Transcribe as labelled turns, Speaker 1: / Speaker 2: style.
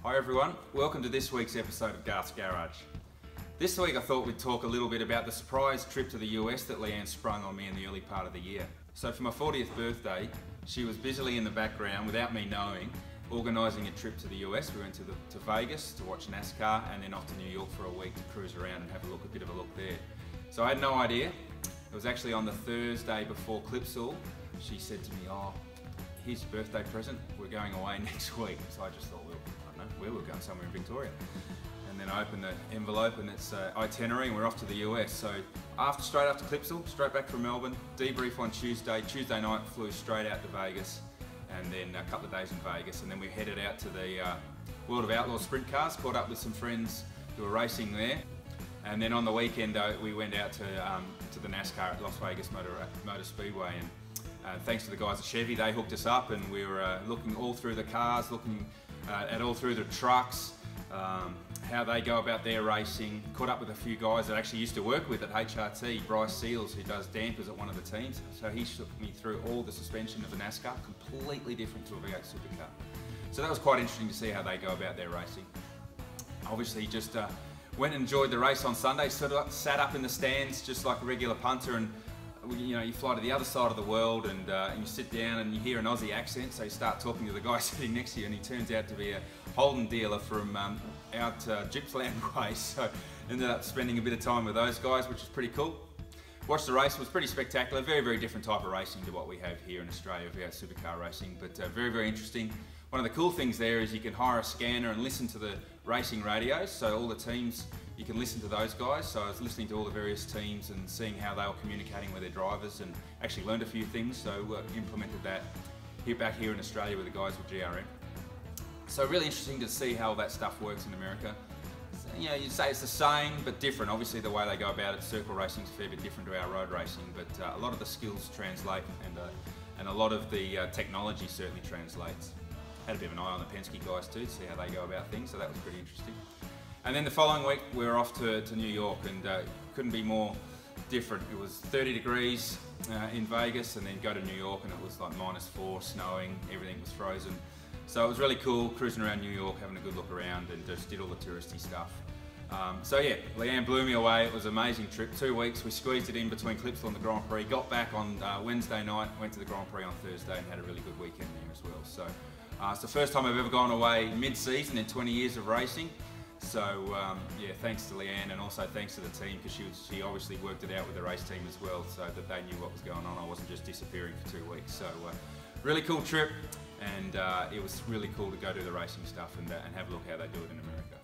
Speaker 1: Hi everyone, welcome to this week's episode of Garth's Garage. This week I thought we'd talk a little bit about the surprise trip to the US that Leanne sprung on me in the early part of the year. So for my 40th birthday, she was busily in the background, without me knowing, organising a trip to the US. We went to Vegas to watch NASCAR and then off to New York for a week to cruise around and have a bit of a look there. So I had no idea. It was actually on the Thursday before Clipsal. She said to me, "Oh, here's your birthday present, we're going away next week." So I just thought, well, I don't know, where we're going, somewhere in Victoria. And then I opened the envelope and it's itinerary and we're off to the US. So straight after Clipsal, straight back from Melbourne, debrief on Tuesday. Tuesday night flew straight out to Vegas and then a couple of days in Vegas, and then we headed out to the World of Outlaw sprint cars, caught up with some friends who were racing there. And then on the weekend we went out to the NASCAR at Las Vegas Motor Speedway, and thanks to the guys at Chevy, they hooked us up and we were looking all through the cars, looking at all through the trucks, how they go about their racing. Caught up with a few guys that I actually used to work with at HRT, Bryce Seals, who does dampers at one of the teams. So he took me through all the suspension of the NASCAR, completely different to a V8 supercar. So that was quite interesting to see how they go about their racing. Obviously just went and enjoyed the race on Sunday, sort of sat up in the stands just like a regular punter, and you know, you fly to the other side of the world and you sit down and you hear an Aussie accent, so you start talking to the guy sitting next to you, and he turns out to be a Holden dealer from out Gippsland way, so ended up spending a bit of time with those guys, which is pretty cool. Watched the race, was pretty spectacular, very, very different type of racing to what we have here in Australia, V8 supercar racing, but very, very interesting. One of the cool things there is you can hire a scanner and listen to the racing radios, so all the teams, you can listen to those guys. So I was listening to all the various teams and seeing how they were communicating with their drivers, and actually learned a few things, so implemented that back here in Australia with the guys with GRM. So really interesting to see how that stuff works in America. So, you know, you'd say it's the same but different. Obviously the way they go about it, circle racing is a fair bit different to our road racing, but a lot of the skills translate, and a lot of the technology certainly translates. Had a bit of an eye on the Penske guys too, to see how they go about things, so that was pretty interesting. And then the following week we were off to New York, and couldn't be more different. It was 30 degrees in Vegas, and then go to New York and it was like -4, snowing, everything was frozen. So it was really cool cruising around New York, having a good look around, and just did all the touristy stuff. So yeah, Leanne blew me away. It was an amazing trip, 2 weeks. We squeezed it in between Clipsal and the Grand Prix. Got back on Wednesday night, went to the Grand Prix on Thursday, and had a really good weekend there as well. So it's the first time I've ever gone away mid-season in 20 years of racing. So yeah, thanks to Leanne, and also thanks to the team, because she obviously worked it out with the race team as well, so that they knew what was going on. I wasn't just disappearing for 2 weeks. So really cool trip, and it was really cool to go do the racing stuff and have a look how they do it in America.